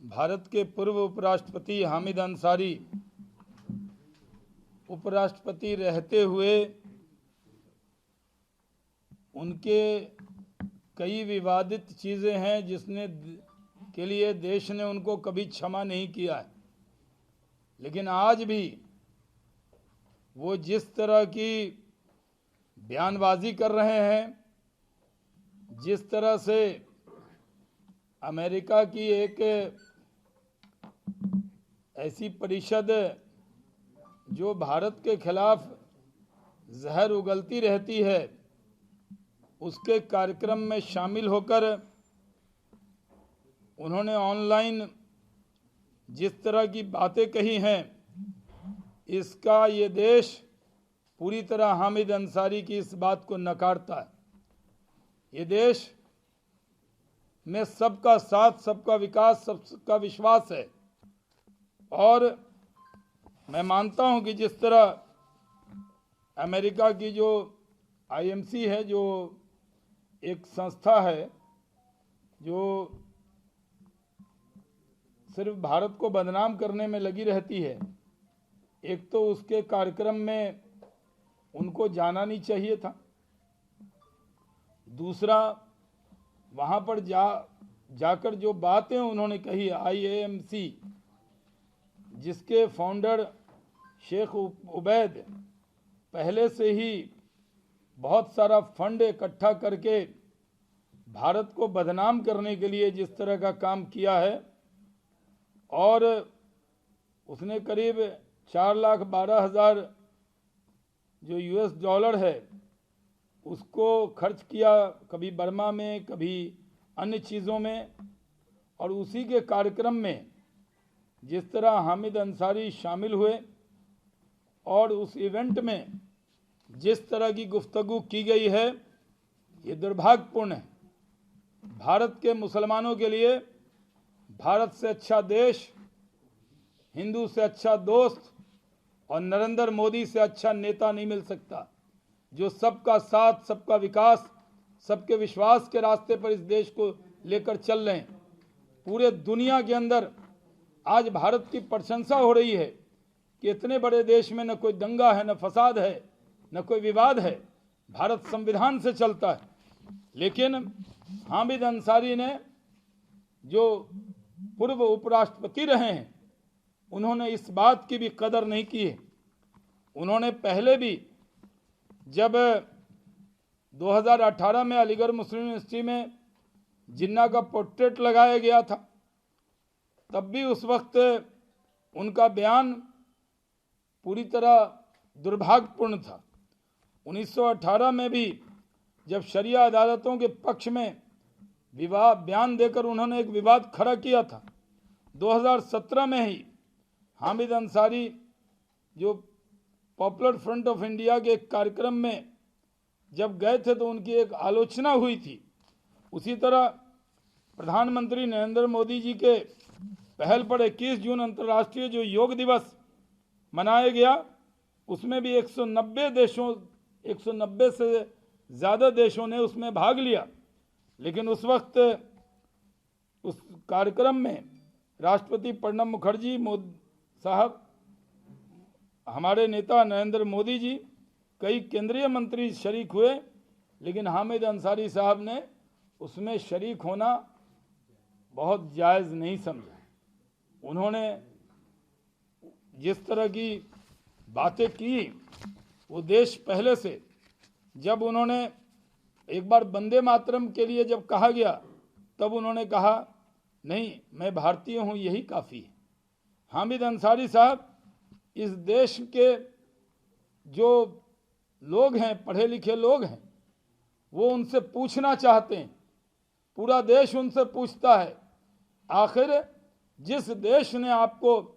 भारत के पूर्व उपराष्ट्रपति हामिद अंसारी उपराष्ट्रपति रहते हुए उनके कई विवादित चीज़ें हैं जिसने के लिए देश ने उनको कभी क्षमा नहीं किया है। लेकिन आज भी वो जिस तरह की बयानबाजी कर रहे हैं, जिस तरह से अमेरिका की एक ऐसी परिषद जो भारत के खिलाफ जहर उगलती रहती है, उसके कार्यक्रम में शामिल होकर उन्होंने ऑनलाइन जिस तरह की बातें कही हैं, इसका ये देश पूरी तरह हामिद अंसारी की इस बात को नकारता है। ये देश में सबका साथ, सबका विकास, सबका विश्वास है। और मैं मानता हूं कि जिस तरह अमेरिका की जो आईएमसी है, जो एक संस्था है जो सिर्फ भारत को बदनाम करने में लगी रहती है, एक तो उसके कार्यक्रम में उनको जाना नहीं चाहिए था। दूसरा, वहाँ पर जाकर जो बातें उन्होंने कही, आईएमसी जिसके फाउंडर शेख उबैद पहले से ही बहुत सारा फंड इकट्ठा करके भारत को बदनाम करने के लिए जिस तरह का काम किया है, और उसने करीब 4,12,000 जो यूएस डॉलर है उसको खर्च किया, कभी बर्मा में, कभी अन्य चीज़ों में। और उसी के कार्यक्रम में जिस तरह हामिद अंसारी शामिल हुए और उस इवेंट में जिस तरह की गुफ्तगू की गई है, ये दुर्भाग्यपूर्ण है। भारत के मुसलमानों के लिए भारत से अच्छा देश, हिंदू से अच्छा दोस्त और नरेंद्र मोदी से अच्छा नेता नहीं मिल सकता, जो सबका साथ, सबका विकास, सबके विश्वास के रास्ते पर इस देश को लेकर चल रहे हैं। पूरे दुनिया के अंदर आज भारत की प्रशंसा हो रही है कि इतने बड़े देश में न कोई दंगा है, न फसाद है, न कोई विवाद है, भारत संविधान से चलता है। लेकिन हामिद अंसारी ने, जो पूर्व उपराष्ट्रपति रहे हैं, उन्होंने इस बात की भी कदर नहीं की है। उन्होंने पहले भी जब 2018 में अलीगढ़ मुस्लिम यूनिवर्सिटी में जिन्ना का पोर्ट्रेट लगाया गया था, तब भी उस वक्त उनका बयान पूरी तरह दुर्भाग्यपूर्ण था। 1918 में भी जब शरिया अदालतों के पक्ष में बयान देकर उन्होंने एक विवाद खड़ा किया था। 2017 में ही हामिद अंसारी जो पॉपुलर फ्रंट ऑफ इंडिया के एक कार्यक्रम में जब गए थे तो उनकी एक आलोचना हुई थी। उसी तरह प्रधानमंत्री नरेंद्र मोदी जी के पहल पर 21 जून अंतर्राष्ट्रीय जो योग दिवस मनाया गया, उसमें भी 190 से ज़्यादा देशों ने उसमें भाग लिया। लेकिन उस वक्त उस कार्यक्रम में राष्ट्रपति प्रणब मुखर्जी साहब, हमारे नेता नरेंद्र मोदी जी, कई केंद्रीय मंत्री शरीक हुए, लेकिन हामिद अंसारी साहब ने उसमें शरीक होना बहुत जायज़ नहीं समझा। उन्होंने जिस तरह की बातें की, वो देश पहले से, जब उन्होंने एक बार वंदे मातरम के लिए जब कहा गया, तब उन्होंने कहा नहीं, मैं भारतीय हूँ, यही काफ़ी है। हामिद अंसारी साहब इस देश के जो लोग हैं, पढ़े लिखे लोग हैं, वो उनसे पूछना चाहते हैं, पूरा देश उनसे पूछता है, आखिर जिस देश ने आपको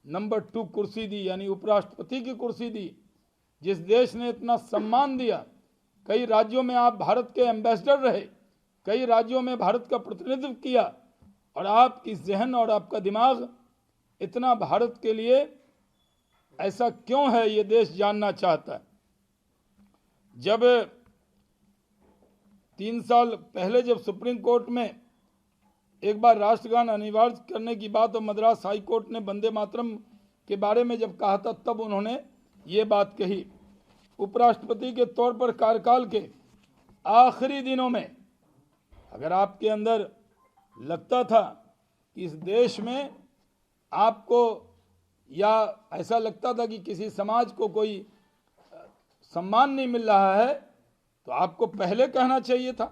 नंबर 2 कुर्सी दी, यानी उपराष्ट्रपति की कुर्सी दी, जिस देश ने इतना सम्मान दिया, कई राज्यों में आप भारत के एम्बेसडर रहे, कई राज्यों में भारत का प्रतिनिधित्व किया, और आपकी जहन और आपका दिमाग इतना भारत के लिए ऐसा क्यों है, ये देश जानना चाहता है। जब 3 साल पहले जब सुप्रीम कोर्ट में एक बार राष्ट्रगान अनिवार्य करने की बात और मद्रास हाई कोर्ट ने वंदे मातरम के बारे में जब कहा था तब उन्होंने ये बात कही। उपराष्ट्रपति के तौर पर कार्यकाल के आखिरी दिनों में अगर आपके अंदर लगता था कि इस देश में आपको या ऐसा लगता था कि किसी समाज को कोई सम्मान नहीं मिल रहा है तो आपको पहले कहना चाहिए था,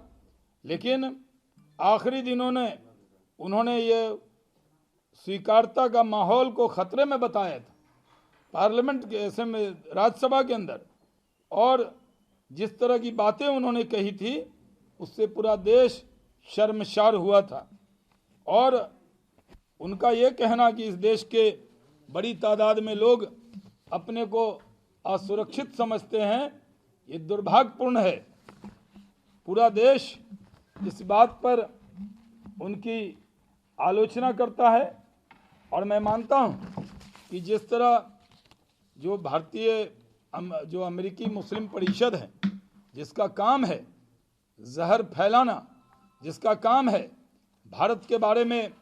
लेकिन आखिरी दिनों में उन्होंने ये स्वीकारता का माहौल को खतरे में बताया था पार्लियामेंट के ऐसे में राज्यसभा के अंदर, और जिस तरह की बातें उन्होंने कही थी उससे पूरा देश शर्मसार हुआ था। और उनका ये कहना कि इस देश के बड़ी तादाद में लोग अपने को असुरक्षित समझते हैं, ये दुर्भाग्यपूर्ण है। पूरा देश इस बात पर उनकी आलोचना करता है और मैं मानता हूं कि जिस तरह जो जो अमेरिकी मुस्लिम परिषद है, जिसका काम है जहर फैलाना, जिसका काम है भारत के बारे में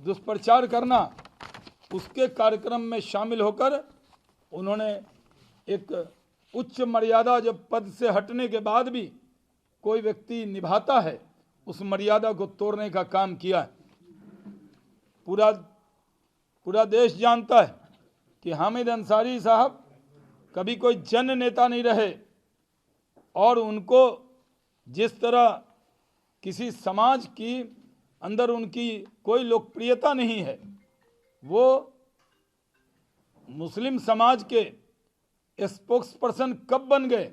दुष्प्रचार करना, उसके कार्यक्रम में शामिल होकर उन्होंने एक उच्च मर्यादा जब पद से हटने के बाद भी कोई व्यक्ति निभाता है उस मर्यादा को तोड़ने का काम किया है। पूरा देश जानता है कि हामिद अंसारी साहब कभी कोई जन नेता नहीं रहे और उनको जिस तरह किसी समाज की अंदर उनकी कोई लोकप्रियता नहीं है, वो मुस्लिम समाज के स्पोक्स पर्सन कब बन गए,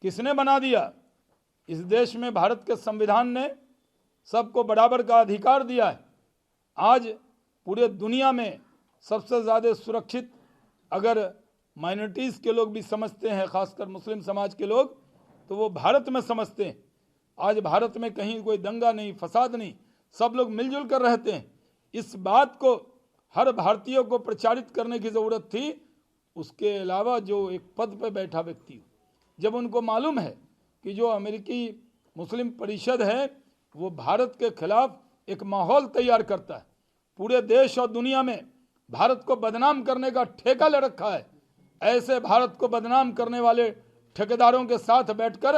किसने बना दिया? इस देश में भारत के संविधान ने सबको बराबर का अधिकार दिया है। आज पूरे दुनिया में सबसे ज़्यादा सुरक्षित अगर माइनॉरिटीज़ के लोग भी समझते हैं, खासकर मुस्लिम समाज के लोग, तो वो भारत में समझते हैं। आज भारत में कहीं कोई दंगा नहीं, फसाद नहीं, सब लोग मिलजुल कर रहते हैं। इस बात को हर भारतीय को प्रचारित करने की ज़रूरत थी। उसके अलावा जो एक पद पर बैठा व्यक्ति, जब उनको मालूम है कि जो अमेरिकी मुस्लिम परिषद है वो भारत के खिलाफ एक माहौल तैयार करता है, पूरे देश और दुनिया में भारत को बदनाम करने का ठेका ले रखा है, ऐसे भारत को बदनाम करने वाले ठेकेदारों के साथ बैठकर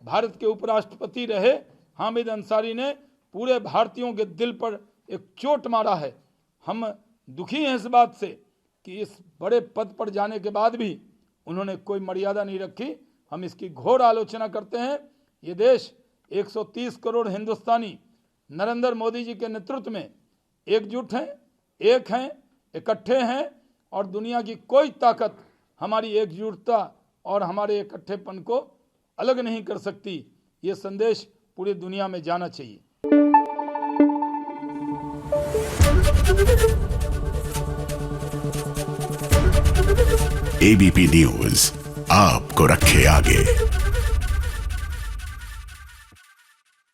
भारत के उपराष्ट्रपति रहे हामिद अंसारी ने पूरे भारतीयों के दिल पर एक चोट मारा है। हम दुखी हैं इस बात से कि इस बड़े पद पर जाने के बाद भी उन्होंने कोई मर्यादा नहीं रखी। हम इसकी घोर आलोचना करते हैं। ये देश 130 करोड़ हिंदुस्तानी नरेंद्र मोदी जी के नेतृत्व में एकजुट हैं, एक हैं, इकट्ठे हैं और दुनिया की कोई ताकत हमारी एकजुटता और हमारे इकट्ठेपन को अलग नहीं कर सकती। ये संदेश पूरी दुनिया में जाना चाहिए। एबीपी न्यूज आपको रखे आगे।